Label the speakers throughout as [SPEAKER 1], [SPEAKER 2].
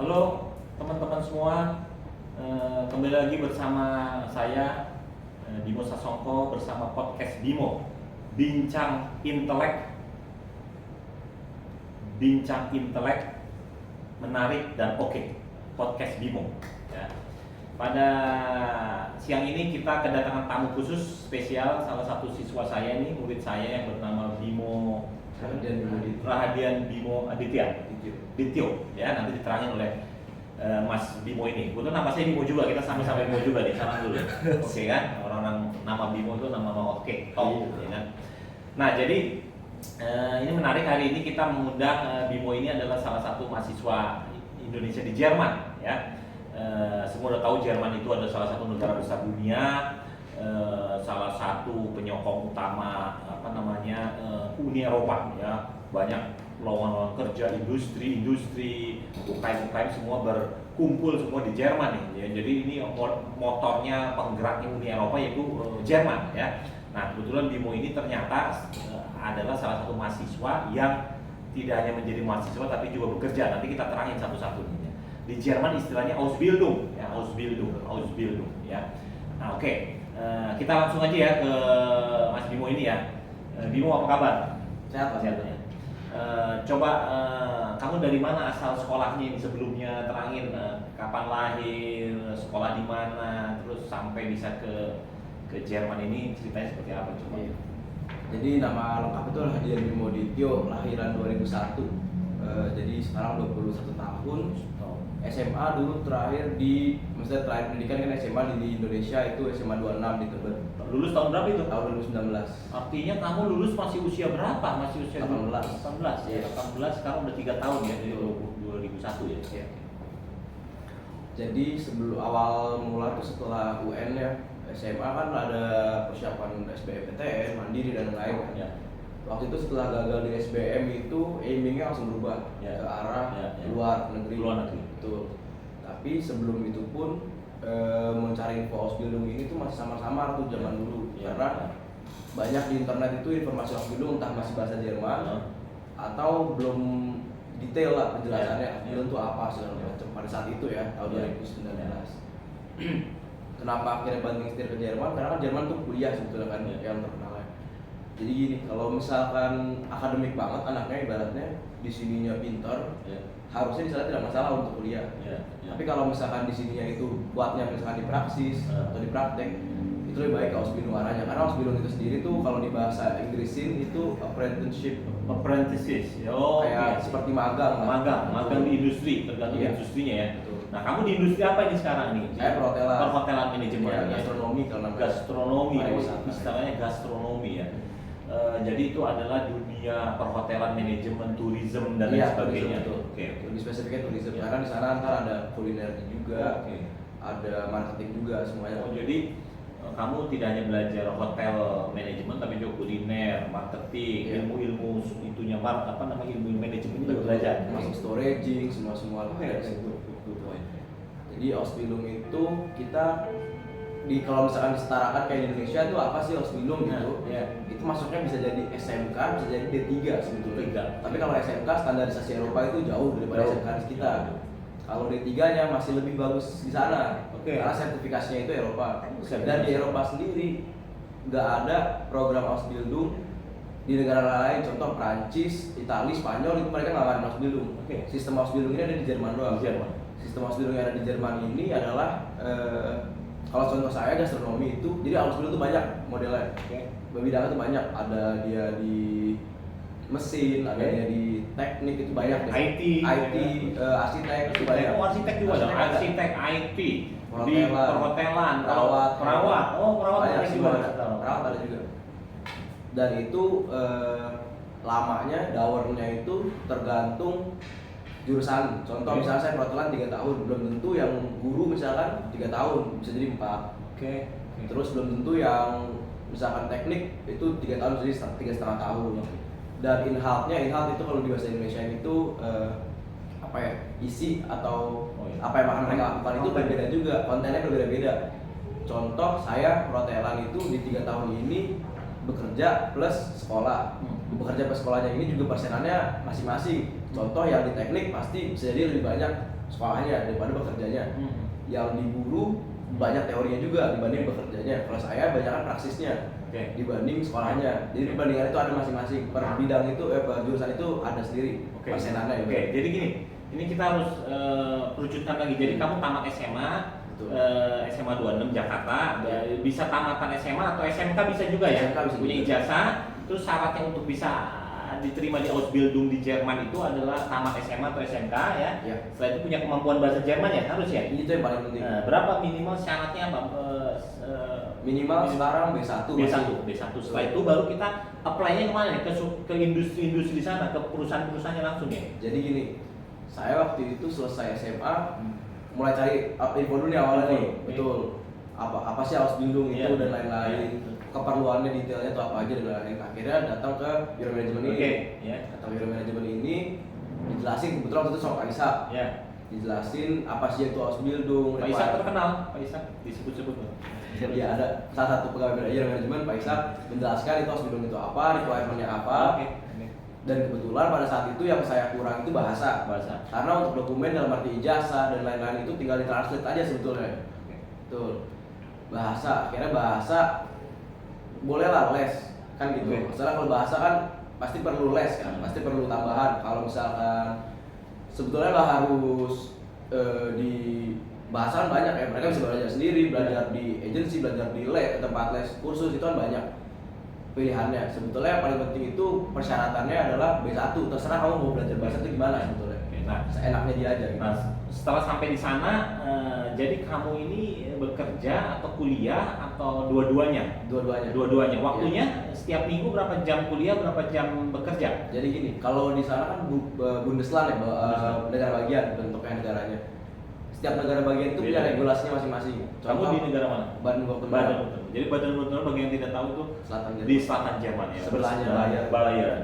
[SPEAKER 1] Halo teman-teman semua. Kembali lagi bersama saya Bimo Sasongko bersama podcast Bimo, Bincang Intelek, menarik dan oke. Podcast Bimo ya. Pada siang ini kita kedatangan tamu khusus spesial, salah satu siswa saya ini, murid saya yang bernama Bimo Rahadian Bimo Aditya Dityo ya, nanti diterangin oleh Mas Bimo ini. Kebetulan nama saya Bimo juga, kita sama-sama Bimo juga nih, salam dulu. Oke kan, orang-orang nama Bimo itu nama oke, top ya kan. Nah jadi ini menarik, hari ini kita mengundang Bimo ini adalah salah satu mahasiswa Indonesia di Jerman ya. Semua udah tahu Jerman itu adalah salah satu negara besar dunia, salah satu penyokong utama Uni Eropa ya. Banyak lowongan kerja, industri UKM semua berkumpul semua di Jerman nih ya. Jadi ini motornya penggeraknya Uni Eropa yaitu Jerman ya. Nah kebetulan Bimo ini ternyata adalah salah satu mahasiswa yang tidak hanya menjadi mahasiswa tapi juga bekerja. Nanti kita terangin satu-satu. Di Jerman istilahnya Ausbildung ya. Nah oke. Kita langsung aja ya ke Mas Bimo ini ya. Bimo apa kabar?
[SPEAKER 2] Sehat ya.
[SPEAKER 1] Coba kamu dari mana asal sekolahnya ini, sebelumnya terangin kapan lahir, sekolah di mana, terus sampai bisa ke Jerman ini ceritanya seperti apa coba?
[SPEAKER 2] Iya. Jadi nama lengkap itu Rahadian Bimo Dityo, lahiran 2001. Jadi sekarang 21 tahun. SMA dulu terakhir maksudnya terakhir pendidikan kan SMA di Indonesia itu SMA 26 di Tebet.
[SPEAKER 1] Lulus tahun berapa itu?
[SPEAKER 2] Tahun 2019.
[SPEAKER 1] Artinya kamu lulus masih usia berapa? Masih usia
[SPEAKER 2] 18
[SPEAKER 1] ya. 18 sekarang udah 3 tahun ya, dari 2001 ya.
[SPEAKER 2] Iya. Jadi sebelum awal mula tuh setelah UN ya, SMA kan ada persiapan SBMPTN, mandiri dan lain-lain kan.
[SPEAKER 1] Ya.
[SPEAKER 2] Waktu itu setelah gagal di SBM itu aimingnya langsung berubah
[SPEAKER 1] Ya.
[SPEAKER 2] ke arah
[SPEAKER 1] Ya.
[SPEAKER 2] luar negeri. Betul. Tapi sebelum itu pun mencari info Ausbildung ini tuh masih samar-samar tuh zaman dulu.
[SPEAKER 1] Ya.
[SPEAKER 2] Karena banyak di internet itu informasi Ausbildung entah masih bahasa Jerman atau belum detail lah penjelasannya Ausbildung itu apa segala macam pada saat itu ya tahun 2019. Kenapa akhirnya banting setir ke Jerman? Karena kan Jerman tuh kuliah sebetulnya kan yang terkenal. Jadi gini, kalau misalkan akademik banget anaknya ibaratnya di sininya pintar, harusnya di sana tidak masalah untuk kuliah. Tapi kalau misalkan di sininya itu buatnya misalkan di praksis atau di praktek, itu lebih baik ke Ausbildung arahnya. Karena Ausbildung itu sendiri tuh kalau di bahasa Inggrisin itu apprenticeship, kayak seperti magang
[SPEAKER 1] di industri, tergantung industrinya ya.
[SPEAKER 2] Betul.
[SPEAKER 1] Nah kamu di industri apa ini sekarang nih?
[SPEAKER 2] Saya
[SPEAKER 1] perhotelan manajemen
[SPEAKER 2] ya, gastronomi kalau namanya.
[SPEAKER 1] Gastronomi,
[SPEAKER 2] Pariwisata.
[SPEAKER 1] istilahnya gastronomi ya. Jadi itu adalah dunia perhotelan, manajemen, tourism dan lain sebagainya.
[SPEAKER 2] Oke. Lebih spesifiknya tourism karena di sana ntar ada kuliner juga, ada marketing juga semuanya.
[SPEAKER 1] Jadi kamu tidak hanya belajar hotel manajemen tapi juga kuliner, marketing, ilmu itunya ilmu manajemen juga belajar.
[SPEAKER 2] Masuk storaging, semua Jadi Ausbildung itu kita kalau misalkan disetarakan kayak di Indonesia tuh apa sih Ausbildung gitu? Itu masuknya bisa jadi SMK, bisa jadi D3 sebetulnya. Tapi kalau SMK standarisasi Eropa itu jauh daripada SMK di kita. Kalau D3-nya masih lebih bagus di sana. Karena sertifikasinya itu Eropa. Dan di Eropa sendiri nggak ada program Ausbildung di negara lain, contoh Prancis, Italia, Spanyol itu mereka nggak ada Ausbildung. Sistem Ausbildung ini ada di Jerman doang. Sistem Ausbildung yang ada di Jerman ini adalah kalau contoh saya gastronomi itu, jadi Ausbildung itu banyak modelnya. Bidangnya itu banyak, ada dia di mesin, ada dia di teknik itu banyak.
[SPEAKER 1] IT,
[SPEAKER 2] arsitek itu banyak.
[SPEAKER 1] Arsitek juga ada, arsitek IT, di perhotelan,
[SPEAKER 2] perawat.
[SPEAKER 1] Perawat
[SPEAKER 2] Banyak sih,
[SPEAKER 1] juga.
[SPEAKER 2] perawat ada juga. Dan itu lamanya, daurnya itu tergantung jurusan. Contoh misalnya saya perhotelan 3 tahun, belum tentu yang guru misalkan 3 tahun, bisa jadi 4. Terus belum tentu yang misalkan teknik itu 3 tahun, jadi 3,5 tahun. Dan in-house itu kalau di bahasa Indonesia itu isi atau apa yang akan mereka lakukan itu berbeda juga, kontennya berbeda-beda. Contoh saya perhotelan itu di 3 tahun ini bekerja plus sekolah. Bekerja plus sekolahnya ini juga persenannya masing-masing. Contoh yang di teknik pasti bisa jadi lebih banyak sekolahnya daripada bekerjanya.
[SPEAKER 1] Hmm.
[SPEAKER 2] Yang di guru banyak teorinya juga dibanding bekerjanya. Kalau saya banyak kan praksisnya
[SPEAKER 1] Oke.
[SPEAKER 2] dibanding sekolahnya. Jadi perbandingan itu ada masing-masing. Per bidang itu, per jurusan itu ada sendiri
[SPEAKER 1] Oke.
[SPEAKER 2] persenannya.
[SPEAKER 1] Oke. Jadi gini, ini kita harus kerucutkan lagi. Jadi kamu tamat SMA,
[SPEAKER 2] Betul.
[SPEAKER 1] SMA 26 Jakarta,
[SPEAKER 2] Ya.
[SPEAKER 1] bisa tamatan SMA atau SMK bisa juga ya.
[SPEAKER 2] SMK bisa
[SPEAKER 1] Punya
[SPEAKER 2] juga.
[SPEAKER 1] ijazah. Terus syaratnya untuk bisa diterima di Ausbildung di Jerman itu adalah tamat SMA atau SMK ya.
[SPEAKER 2] Ya.
[SPEAKER 1] Setelah itu punya kemampuan bahasa Jerman ya harus ya.
[SPEAKER 2] Itu yang paling penting.
[SPEAKER 1] Berapa minimal syaratnya apa?
[SPEAKER 2] Minimal sekarang B1
[SPEAKER 1] B1, B1. Setelah itu baru kita apply-nya kemana ya? Ke industri-industri di sana, ke perusahaan-perusahaannya langsung ya.
[SPEAKER 2] Jadi gini, saya waktu itu selesai SMA mulai cari info dulu nih awalnya nih.
[SPEAKER 1] Info.
[SPEAKER 2] Betul. Apa sih Ausbildung itu
[SPEAKER 1] Iya.
[SPEAKER 2] dan lain-lain.
[SPEAKER 1] Iya.
[SPEAKER 2] Keperluannya detailnya itu apa aja dan lain-lain. Akhirnya datang ke Biro Manajemen ini.
[SPEAKER 1] Oke, ya.
[SPEAKER 2] Datang ke Biro Manajemen ini dijelasin, kebetulan waktu itu sama Pak Isa.
[SPEAKER 1] Ya.
[SPEAKER 2] Dijelasin apa sih itu Ausbildung.
[SPEAKER 1] Pak Ishak terkenal, Pak Ishak disebut-sebut.
[SPEAKER 2] Ya ada salah satu pegawai manajemen Pak Isa menjelaskan itu Ausbildung itu apa, requirement-nya apa.
[SPEAKER 1] Oke.
[SPEAKER 2] Dan kebetulan pada saat itu yang saya kurang itu bahasa. Karena untuk dokumen dalam arti ijazah dan lain-lain itu tinggal ditranslate aja sebetulnya.
[SPEAKER 1] Oke.
[SPEAKER 2] Betul. Bahasa, akhirnya bahasa bolehlah les kan gitu.
[SPEAKER 1] Oke.
[SPEAKER 2] Masalah kalau bahasa kan pasti perlu les kan, pasti perlu tambahan. Kalau misalkan sebetulnya nggak harus di bahasa kan banyak ya. Mereka bisa belajar sendiri, belajar di agensi, belajar di les, tempat les, kursus itu kan banyak pilihannya. Sebetulnya yang paling penting itu persyaratannya adalah B1. Terserah kamu mau belajar bahasa itu gimana sebetulnya.
[SPEAKER 1] Oke, nah,
[SPEAKER 2] Seenaknya dia aja gitu.
[SPEAKER 1] nah, setelah sampai di sana, jadi kamu ini bekerja atau kuliah atau dua-duanya?
[SPEAKER 2] Dua-duanya.
[SPEAKER 1] Dua-duanya. Waktunya setiap minggu berapa jam kuliah, berapa jam bekerja?
[SPEAKER 2] Jadi gini, kalau di sana kan Bundesland ya, negara bagian bentuknya negaranya. Setiap negara bagian itu punya
[SPEAKER 1] Beda.
[SPEAKER 2] regulasinya masing-masing.
[SPEAKER 1] Kamu di negara mana?
[SPEAKER 2] Baden-Württemberg.
[SPEAKER 1] Baden-Württemberg. Jadi Baden-Württemberg bagi yang tidak tahu itu
[SPEAKER 2] Selatan Jerman.
[SPEAKER 1] di selatan Jerman ya.
[SPEAKER 2] Sebelahnya Bayern.
[SPEAKER 1] Bayern.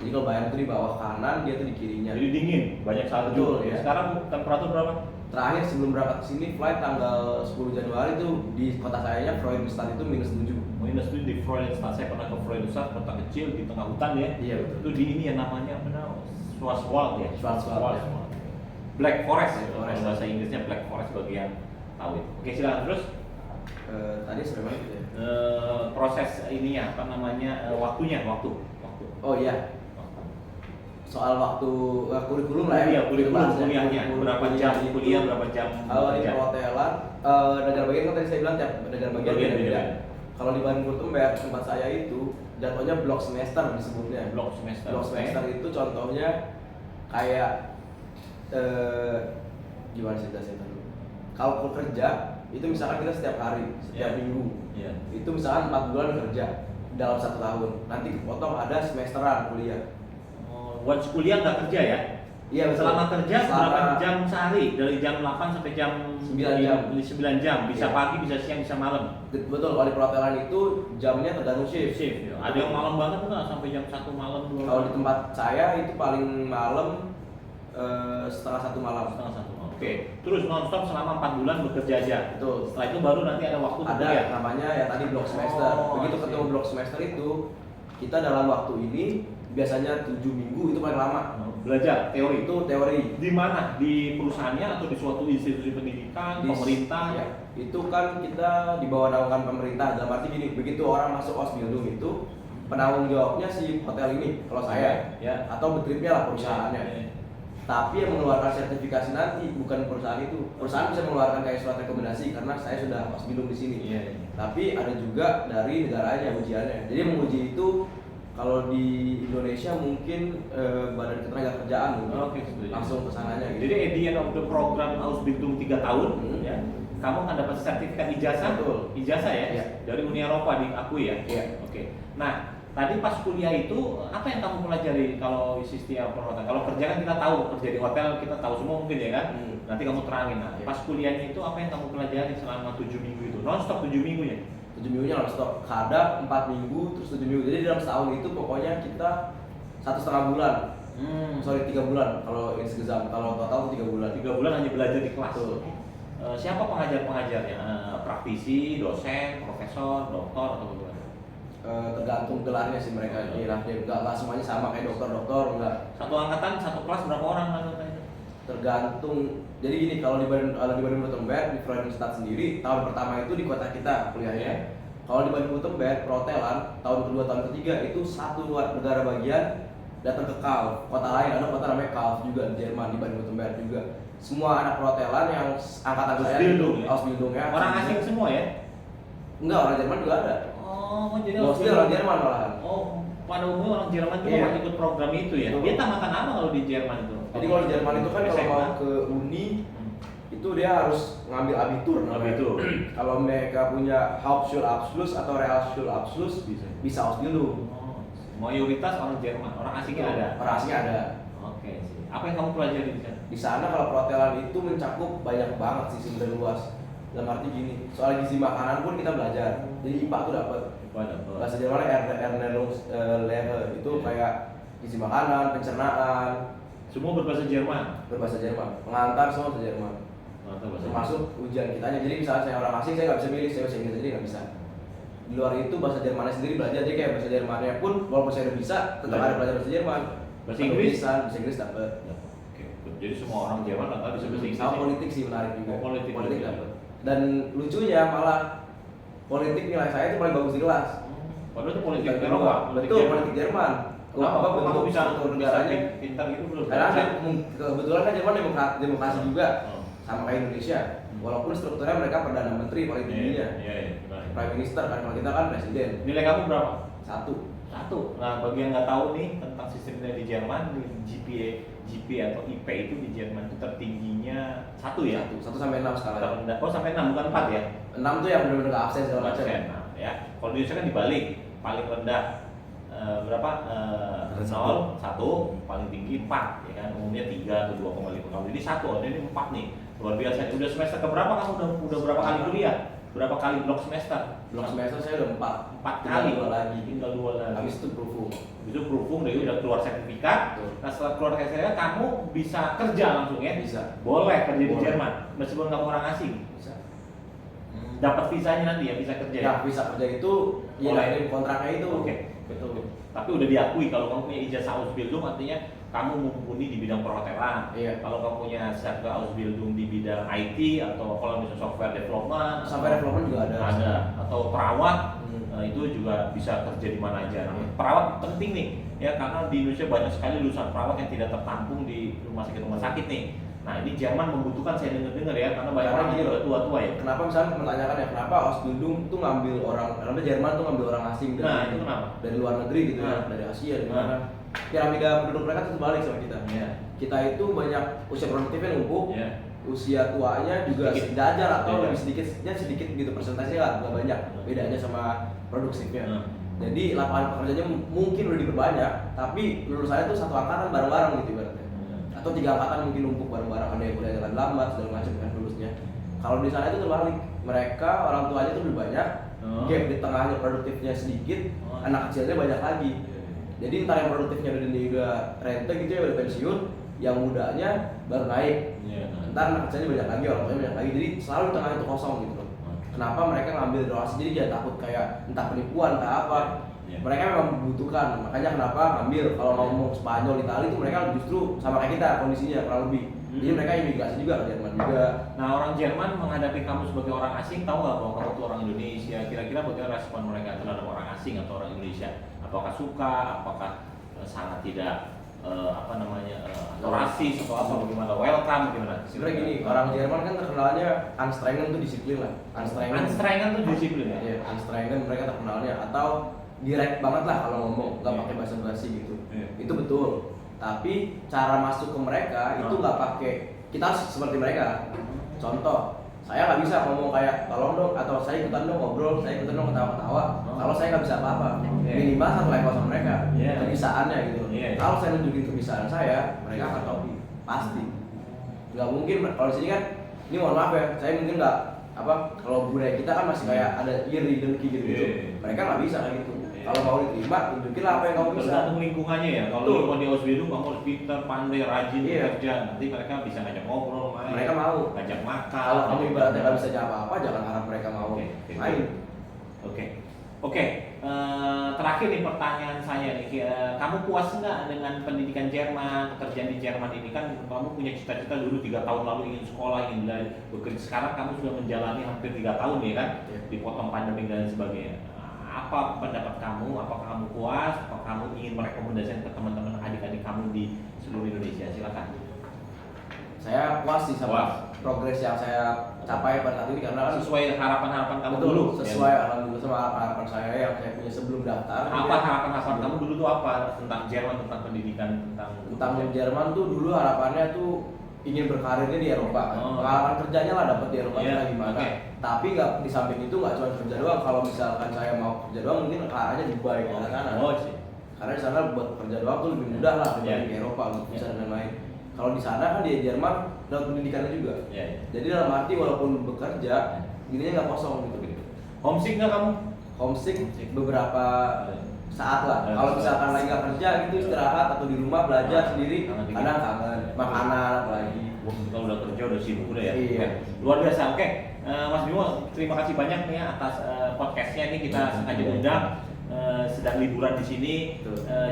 [SPEAKER 2] Jadi kalau Bayern itu di bawah kanan, dia tuh di kirinya.
[SPEAKER 1] Jadi dingin, banyak salju.
[SPEAKER 2] Betul, ya.
[SPEAKER 1] Sekarang temperatur berapa?
[SPEAKER 2] Terakhir sebelum berangkat ke sini, flight tanggal 10 Januari itu di kota sayanya Freudenstadt itu -7.
[SPEAKER 1] Minus itu di Freudenstadt. Saya pernah ke Freudenstadt, kota kecil di tengah hutan ya.
[SPEAKER 2] Iya betul.
[SPEAKER 1] Itu di ini ya namanya apa namanya? Schwarzwald ya.
[SPEAKER 2] Schwarzwald, ya.
[SPEAKER 1] Black Forest ya.
[SPEAKER 2] Black
[SPEAKER 1] Kalau
[SPEAKER 2] Forest.
[SPEAKER 1] bahasa Inggrisnya Black Forest bagian tahu itu. Oke, silakan terus.
[SPEAKER 2] Tadi sebenarnya gitu ya.
[SPEAKER 1] Proses ini ya apa namanya waktu.
[SPEAKER 2] Oh iya, soal waktu kurikulum lah ya.
[SPEAKER 1] Iya, kurikulum
[SPEAKER 2] Bahasnya,
[SPEAKER 1] kuliahnya. Berapa jam
[SPEAKER 2] itu,
[SPEAKER 1] kuliah, berapa jam
[SPEAKER 2] Kalau di
[SPEAKER 1] bekerja?
[SPEAKER 2] perhotelan, negara bagian kan tadi saya bilang tiap negara bagian
[SPEAKER 1] Bagian
[SPEAKER 2] beda-beda.
[SPEAKER 1] beda.
[SPEAKER 2] Kalau di Baden-Württemberg tempat saya itu jatuhnya blok semester disebutnya.
[SPEAKER 1] Blok semester.
[SPEAKER 2] Blok semester itu contohnya kayak gimana sih jelasin dulu? Kalau kerja itu misalkan kita setiap hari, setiap
[SPEAKER 1] Iya.
[SPEAKER 2] minggu,
[SPEAKER 1] Iya.
[SPEAKER 2] itu misalkan 4 bulan kerja dalam 1 tahun, nanti kepotong ada semesteran kuliah.
[SPEAKER 1] Once kuliah nggak kerja ya?
[SPEAKER 2] Iya betul.
[SPEAKER 1] Selama kerja
[SPEAKER 2] Selama-
[SPEAKER 1] berapa jam sehari? Dari jam 8 sampai jam
[SPEAKER 2] 9 jam.
[SPEAKER 1] 9 jam. Bisa
[SPEAKER 2] Iya.
[SPEAKER 1] pagi, bisa siang, bisa malam.
[SPEAKER 2] Betul, kalau di perhotelan itu jamnya tergantung shift.
[SPEAKER 1] Shift. Ya. Ada yang malam banget nggak sampai jam 1 malam, 2
[SPEAKER 2] Kalau di tempat saya itu paling malam setengah 1 malam.
[SPEAKER 1] setengah 1 malam. Oke. Terus nonstop selama 4 bulan bekerja aja.
[SPEAKER 2] Betul.
[SPEAKER 1] Setelah itu baru nanti ada waktu
[SPEAKER 2] Ada
[SPEAKER 1] kuliah.
[SPEAKER 2] namanya ya tadi blok semester.
[SPEAKER 1] Oh,
[SPEAKER 2] Begitu
[SPEAKER 1] I see.
[SPEAKER 2] ketemu blok semester itu, kita dalam waktu ini biasanya 7 minggu itu paling lama.
[SPEAKER 1] Belajar teori.
[SPEAKER 2] Itu teori.
[SPEAKER 1] Di mana? Di perusahaannya atau di suatu institusi pendidikan, pemerintah?
[SPEAKER 2] Ya, itu kan kita di bawah naungan pemerintah. Dalam arti gini, begitu orang masuk Ausbildung itu penanggung jawabnya si hotel ini kalau saya
[SPEAKER 1] Ya.
[SPEAKER 2] atau betripnya lah perusahaannya.
[SPEAKER 1] Ya.
[SPEAKER 2] Tapi yang mengeluarkan sertifikasi nanti bukan perusahaan itu. Perusahaan bisa mengeluarkan kayak surat rekomendasi karena saya sudah Ausbildung di sini.
[SPEAKER 1] Iya.
[SPEAKER 2] Tapi ada juga dari negaranya ujiannya. Jadi menguji itu kalau di Indonesia mungkin Badan Ketenagakerjaan mungkin
[SPEAKER 1] Oke, setuju.
[SPEAKER 2] langsung kesananya gitu.
[SPEAKER 1] Jadi at the end of the program Ausbildung 3 tahun, ya, kamu akan dapat sertifikat ijazah,
[SPEAKER 2] Betul.
[SPEAKER 1] ijazah ya,
[SPEAKER 2] Iya.
[SPEAKER 1] dari Uni Eropa diakui ya.
[SPEAKER 2] Iya.
[SPEAKER 1] Oke. Nah, tadi pas kuliah itu apa yang kamu pelajari kalau setiap perhotelan? Kalau kerja kan kita tahu, kerja di hotel kita tahu semua mungkin ya kan. Nanti kamu terangin. Nah,
[SPEAKER 2] Iya.
[SPEAKER 1] pas kuliahnya itu apa yang kamu pelajari selama 7 minggu itu? Non-stop 7 minggu ya?
[SPEAKER 2] 7 minggunya non-stop, kadang 4 minggu terus 7 minggu. Jadi dalam setahun itu pokoknya kita 1,5 bulan. Sorry 3 bulan kalau insgesamt, kalau total 3 bulan.
[SPEAKER 1] 3 bulan hanya belajar di kelas.
[SPEAKER 2] Betul.
[SPEAKER 1] Siapa pengajar-pengajarnya? Praktisi, dosen, profesor, doktor atau bagaimana?
[SPEAKER 2] Tergantung gelarnya sih mereka, hierarki. Enggak semuanya sama kayak dokter-dokter, enggak.
[SPEAKER 1] Satu angkatan, satu kelas berapa orang anggotanya?
[SPEAKER 2] Tergantung. Jadi gini, kalau di Baden-Württemberg di Freudenstadt sendiri tahun pertama itu di kota kita kuliahnya. Kalau di Baden-Württemberg perhotelan tahun kedua tahun ketiga itu satu negara bagian datang ke Kalf, kota lain ada kota namanya Kalf juga di Jerman, di Baden-Württemberg juga. Semua anak perhotelan yang angkatan saya Ausbildung ya.
[SPEAKER 1] Orang asing semua ya?
[SPEAKER 2] Enggak, orang Jerman juga ada.
[SPEAKER 1] Oh, jadi
[SPEAKER 2] orang Jerman malahan.
[SPEAKER 1] Oh, pada umumnya orang Jerman juga
[SPEAKER 2] Iya.
[SPEAKER 1] ikut program itu ya. Dia tamatan apa kalau di Jerman itu?
[SPEAKER 2] Jadi kalau di Jerman itu kan kalau
[SPEAKER 1] SMA?
[SPEAKER 2] mau ke uni itu dia harus ngambil abitur namanya.
[SPEAKER 1] Abitur.
[SPEAKER 2] Kalau mereka punya Hauptschulabschluss atau Realschulabschluss bisa Ausbildung.
[SPEAKER 1] Oh, mayoritas orang Jerman, orang asingnya ada.
[SPEAKER 2] Orang asingnya ada.
[SPEAKER 1] Oke sih. Apa yang kamu pelajari di sana?
[SPEAKER 2] Di sana kalau perhotelan itu mencakup banyak banget sih sebenarnya luas. Dalam arti gini, soal gizi makanan pun kita belajar. Jadi IPA tuh dapat. Bahasa Jermannya Ernährungslehre itu kayak gizi makanan, pencernaan,
[SPEAKER 1] Semua berbahasa Jerman.
[SPEAKER 2] berbahasa Jerman. Pengantar semua bahasa Jerman. Termasuk ujian kitanya. Jadi misalnya saya orang asing saya nggak bisa milih, saya bahasa Inggris aja nggak bisa. Di luar itu bahasa Jermannya sendiri belajar, jadi kayak bahasa Jermannya pun walaupun saya udah bisa tetap ada belajar bahasa Jerman.
[SPEAKER 1] Bahasa Inggris?
[SPEAKER 2] Bahasa Inggris dapat.
[SPEAKER 1] Oke. Jadi semua orang Jerman nggak bisa bahasa Inggris.
[SPEAKER 2] Sama
[SPEAKER 1] ya?
[SPEAKER 2] politik sih menarik juga.
[SPEAKER 1] Oh, politik juga.
[SPEAKER 2] dapat. Dan lucunya malah politik nilai saya itu paling bagus di kelas.
[SPEAKER 1] Padahal itu politik
[SPEAKER 2] Bukan
[SPEAKER 1] Eropa.
[SPEAKER 2] Betul, politik Jerman.
[SPEAKER 1] Kenapa kamu
[SPEAKER 2] bentuk
[SPEAKER 1] bisa
[SPEAKER 2] struktur negaranya?
[SPEAKER 1] pintar gitu belum?
[SPEAKER 2] Karena kebetulan kan Jerman demokrasi juga
[SPEAKER 1] Oh.
[SPEAKER 2] sama kayak Indonesia. Walaupun strukturnya mereka perdana menteri paling tingginya,
[SPEAKER 1] Iya.
[SPEAKER 2] prime minister kan, kalau kita kan presiden.
[SPEAKER 1] Nilai kamu berapa?
[SPEAKER 2] Satu.
[SPEAKER 1] Nah, bagi yang nggak tahu nih tentang sistem nilai di Jerman, GPA atau IP itu di Jerman itu tertingginya 1 ya?
[SPEAKER 2] 1 sampai 6 skala.
[SPEAKER 1] Terendah. Oh, sampai 6 bukan 4 ya?
[SPEAKER 2] 6 tuh yang benar-benar nggak absen segala macam.
[SPEAKER 1] Nah, ya. Kalau di Indonesia kan dibalik, paling rendah berapa? 0, 1, paling tinggi 4 ya kan? Umumnya 3 atau 2,5 kali. Ini 1, ini 4 nih. Luar biasa. Udah semester keberapa kamu udah berapa kali kuliah? Berapa kali blok semester?
[SPEAKER 2] Blok semester saya udah 4
[SPEAKER 1] kali.
[SPEAKER 2] Tinggal 2 lagi.
[SPEAKER 1] Tinggal 2 lagi.
[SPEAKER 2] Habis itu proof.
[SPEAKER 1] Itu berhubung dari udah keluar sertifikat.
[SPEAKER 2] Betul.
[SPEAKER 1] Nah, setelah keluar sertifikat kamu bisa kerja langsung ya?
[SPEAKER 2] Bisa.
[SPEAKER 1] Boleh kerja di
[SPEAKER 2] Boleh.
[SPEAKER 1] Jerman meskipun kamu orang asing.
[SPEAKER 2] Bisa.
[SPEAKER 1] Dapat visanya nanti ya, bisa kerja.
[SPEAKER 2] Ya, bisa kerja itu ya
[SPEAKER 1] Boleh.
[SPEAKER 2] dari kontraknya itu.
[SPEAKER 1] Oke.
[SPEAKER 2] Betul.
[SPEAKER 1] Tapi udah diakui kalau kamu punya ijazah Ausbildung artinya kamu mumpuni di bidang perhotelan.
[SPEAKER 2] Iya.
[SPEAKER 1] Kalau kamu punya sertifikat Ausbildung di bidang IT atau kalau misalnya software development,
[SPEAKER 2] Sampai development juga ada.
[SPEAKER 1] ada atau perawat.
[SPEAKER 2] Hmm.
[SPEAKER 1] Itu juga bisa kerja di mana aja. Nah,
[SPEAKER 2] Iya.
[SPEAKER 1] perawat penting nih, ya karena di Indonesia banyak sekali lulusan perawat yang tidak tertampung di rumah sakit nih. Nah ini Jerman membutuhkan, saya dengar ya, karena banyak orang
[SPEAKER 2] Karena
[SPEAKER 1] yang
[SPEAKER 2] gini
[SPEAKER 1] udah tua-tua ya.
[SPEAKER 2] Kenapa misalnya menanyakan ya kenapa Ausbildung tuh ngambil orang, karena Jerman tuh ngambil orang asing
[SPEAKER 1] Nah itu kenapa?
[SPEAKER 2] dari luar negeri gitu ya,
[SPEAKER 1] Nah.
[SPEAKER 2] dari Asia, dari
[SPEAKER 1] Nah.
[SPEAKER 2] mana. Piramida penduduk mereka tuh terbalik sama kita.
[SPEAKER 1] Iya.
[SPEAKER 2] Kita itu banyak usia produktifnya numpuk,
[SPEAKER 1] Iya.
[SPEAKER 2] usia tuanya juga
[SPEAKER 1] Sedikit.
[SPEAKER 2] sejajar atau
[SPEAKER 1] Iya.
[SPEAKER 2] lebih sedikit gitu persentasenya lah, nggak banyak bedanya sama produksifnya.
[SPEAKER 1] Nah.
[SPEAKER 2] Jadi lapangan pekerjaannya mungkin udah diperbanyak, tapi lulusannya tuh satu angkatan bareng-bareng gitu ibaratnya. Atau 3 angkatan mungkin numpuk bareng-bareng, ada yang kuliah lambat segala macam kan lulusnya. Kalau di sana itu terbalik, mereka orang tuanya tuh lebih banyak,
[SPEAKER 1] Oh.
[SPEAKER 2] gap di tengahnya produktifnya sedikit,
[SPEAKER 1] Oh.
[SPEAKER 2] anak kecilnya banyak lagi. Jadi ntar yang produktifnya udah rente gitu ya, udah pensiun, yang mudanya baru naik.
[SPEAKER 1] Iya.
[SPEAKER 2] Ntar anak kecilnya banyak lagi, orang tuanya banyak lagi, jadi selalu di tengah itu kosong gitu loh. Kenapa mereka ngambil donasi, jadi jangan takut kayak entah penipuan, entah apa.
[SPEAKER 1] Iya.
[SPEAKER 2] Mereka memang membutuhkan, makanya kenapa ngambil kalau ngomong Spanyol, Itali itu mereka justru sama kayak kita kondisinya kurang lebih. Jadi mereka imigrasi juga ke Jerman juga.
[SPEAKER 1] Nah orang Jerman menghadapi kamu sebagai orang asing, tahu nggak bahwa kamu itu orang Indonesia? Kira-kira bagaimana respon mereka terhadap orang asing atau orang Indonesia? Apakah suka? Apakah sangat tidak atau rasis atau apa? Bagaimana? Welcome? Bagaimana?
[SPEAKER 2] Sebenarnya gini, orang Jerman kan terkenalnya anstrengen tuh disiplin lah.
[SPEAKER 1] Anstrengen tuh disiplin ya?
[SPEAKER 2] Iya, anstrengen mereka terkenalnya, atau direct banget lah kalau ngomong, nggak
[SPEAKER 1] Iya.
[SPEAKER 2] pakai basa-basi gitu.
[SPEAKER 1] Iya.
[SPEAKER 2] Itu betul. Tapi cara masuk ke mereka itu nggak pakai, kita harus seperti mereka. Contoh, saya nggak bisa ngomong kayak tolong dong, atau saya ikutan dong ngobrol, saya ikutan dong ketawa-ketawa. Kalau saya nggak bisa apa-apa,
[SPEAKER 1] Iya.
[SPEAKER 2] minimal satu level sama mereka,
[SPEAKER 1] Iya.
[SPEAKER 2] kebisaannya gitu.
[SPEAKER 1] Iya.
[SPEAKER 2] Kalau saya nunjukin kebiasaan saya, mereka akan copy, pasti. Nggak mungkin kalau di sini kan, ini mohon maaf ya, saya mungkin nggak kalau budaya kita kan masih kayak ada iri dengki gitu.
[SPEAKER 1] Iya.
[SPEAKER 2] Mereka nggak bisa kayak gitu.
[SPEAKER 1] Iya.
[SPEAKER 2] Kalau mau diterima, tunjukin lah apa yang kamu bisa.
[SPEAKER 1] Tergantung lingkungannya ya. Kalau
[SPEAKER 2] Betul.
[SPEAKER 1] mau di Ausbildung kamu harus pintar, pandai, rajin
[SPEAKER 2] Iya.
[SPEAKER 1] kerja. Nanti mereka bisa ngajak ngobrol, main.
[SPEAKER 2] Mereka mau.
[SPEAKER 1] Ngajak makan.
[SPEAKER 2] Kalau kamu ibaratnya nggak bisa jawab apa-apa, jangan harap mereka mau
[SPEAKER 1] Oke.
[SPEAKER 2] main.
[SPEAKER 1] Oke. Terakhir nih pertanyaan saya nih, kamu puas nggak dengan pendidikan Jerman, pekerjaan di Jerman ini? Kan kamu punya cita-cita dulu 3 tahun lalu ingin sekolah, ingin bekerja. Sekarang kamu sudah menjalani hampir 3 tahun ya kan, dipotong pandemi dan sebagainya. Apa pendapat kamu? Apakah kamu puas? Apakah kamu ingin merekomendasikan ke teman-teman adik-adik kamu di seluruh Indonesia? Silakan.
[SPEAKER 2] Saya puas sih sama progres yang saya capai pada saat ini karena kan
[SPEAKER 1] Sesuai harapan-harapan kamu
[SPEAKER 2] betul,
[SPEAKER 1] dulu.
[SPEAKER 2] sesuai
[SPEAKER 1] Ya.
[SPEAKER 2] alhamdulillah sama harapan saya yang saya punya sebelum daftar.
[SPEAKER 1] Apa harapan-harapan kamu dulu tuh apa tentang Jerman, tentang pendidikan,
[SPEAKER 2] Tentang Jerman tuh dulu harapannya tuh ingin berkarirnya di Eropa.
[SPEAKER 1] Oh.
[SPEAKER 2] Pengalaman kerjanya lah dapat di Eropa
[SPEAKER 1] Iya,
[SPEAKER 2] gimana.
[SPEAKER 1] oke.
[SPEAKER 2] Tapi nggak di samping itu nggak cuma kerja doang. Kalau misalkan saya mau kerja doang mungkin arahnya Dubai ke sana.
[SPEAKER 1] Oh sih.
[SPEAKER 2] Karena di sana buat kerja doang tuh lebih mudah lah dibanding
[SPEAKER 1] Iya.
[SPEAKER 2] di Eropa untuk bisa
[SPEAKER 1] Iya.
[SPEAKER 2] dan lain-lain. Kalau di sana kan di Jerman dapat pendidikannya juga.
[SPEAKER 1] Ya.
[SPEAKER 2] Jadi dalam arti walaupun bekerja, dirinya nggak kosong gitu.
[SPEAKER 1] Homesick nggak kamu?
[SPEAKER 2] Homesick beberapa saat lah.
[SPEAKER 1] Ya,
[SPEAKER 2] Kalau
[SPEAKER 1] saat.
[SPEAKER 2] misalkan lagi nggak kerja gitu istirahat atau di rumah belajar sendiri,
[SPEAKER 1] Kangen dikit.
[SPEAKER 2] kadang kangen makanan apalagi.
[SPEAKER 1] Kalau udah kerja udah sibuk udah ya.
[SPEAKER 2] Iya.
[SPEAKER 1] Oke. Luar biasa. Oke. Mas Bimo, terima kasih banyak nih ya atas podcastnya ini kita sengaja undang. Sedang liburan di sini,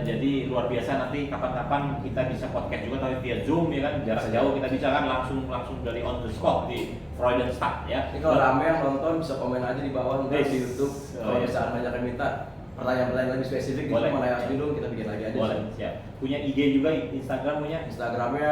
[SPEAKER 1] jadi luar biasa. Nanti kapan-kapan kita bisa podcast juga tapi via Zoom ya kan, jarak jauh kita bisa kan langsung dari on the spot di Freudenstadt ya.
[SPEAKER 2] Ini kalau rame yang nonton bisa komen aja di bawah ntar
[SPEAKER 1] Yes.
[SPEAKER 2] di YouTube. Kalau
[SPEAKER 1] iya.
[SPEAKER 2] misalkan banyak yang minta pertanyaan-pertanyaan lebih spesifik gitu
[SPEAKER 1] Boleh.
[SPEAKER 2] mana yang dulu kita bikin lagi aja.
[SPEAKER 1] Boleh,
[SPEAKER 2] sih.
[SPEAKER 1] siap. Punya IG juga, Instagram punya.
[SPEAKER 2] Instagramnya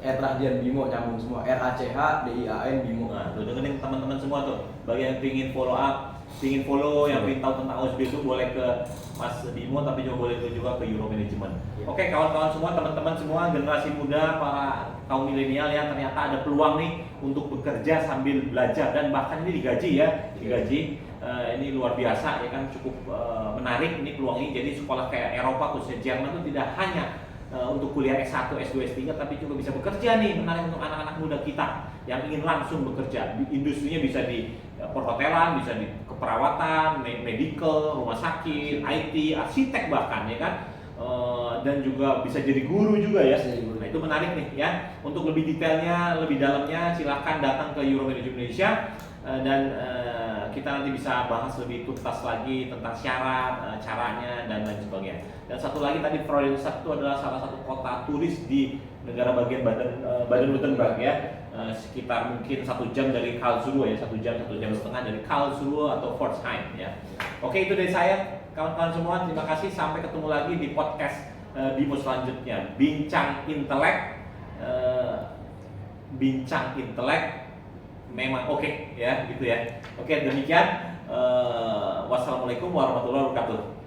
[SPEAKER 2] @rahdianbimo nyambung semua RACHDIAN Bimo.
[SPEAKER 1] Nah, tuh dengerin teman-teman semua tuh. Bagi yang pingin follow up, pingin follow, yang pingin tahu tentang OSB itu boleh ke Mas Bimo, tapi juga boleh juga ke Euro Management.
[SPEAKER 2] Ya.
[SPEAKER 1] Oke, kawan-kawan semua, teman-teman semua, generasi muda, para kaum milenial yang ternyata ada peluang nih untuk bekerja sambil belajar dan bahkan ini digaji ya, digaji. Ini luar biasa ya kan, cukup menarik ini peluang ini. Jadi sekolah kayak Eropa khususnya Jerman itu tidak hanya untuk kuliah S1, S2, S3 tapi juga bisa bekerja nih, menarik untuk anak-anak muda kita yang ingin langsung bekerja. Industrinya bisa di perhotelan, bisa di keperawatan, medical, rumah sakit, IT, arsitek bahkan ya kan. Dan juga bisa jadi guru juga ya.
[SPEAKER 2] Bisa jadi guru.
[SPEAKER 1] Nah, itu menarik nih ya. Untuk lebih detailnya, lebih dalamnya silahkan datang ke Euro Management Indonesia dan kita nanti bisa bahas lebih tuntas lagi tentang syarat, caranya dan lain sebagainya. Dan satu lagi tadi Freudenstadt itu adalah salah satu kota turis di negara bagian Baden-Württemberg ya. Sekitar mungkin 1 jam dari Karlsruhe ya, 1 jam setengah dari Karlsruhe atau Pforzheim ya. Oke, itu dari saya kawan-kawan semua, terima kasih, sampai ketemu lagi di podcast Bimo selanjutnya. Bincang intelek memang oke ya gitu ya. Oke, demikian. Wassalamualaikum warahmatullahi wabarakatuh.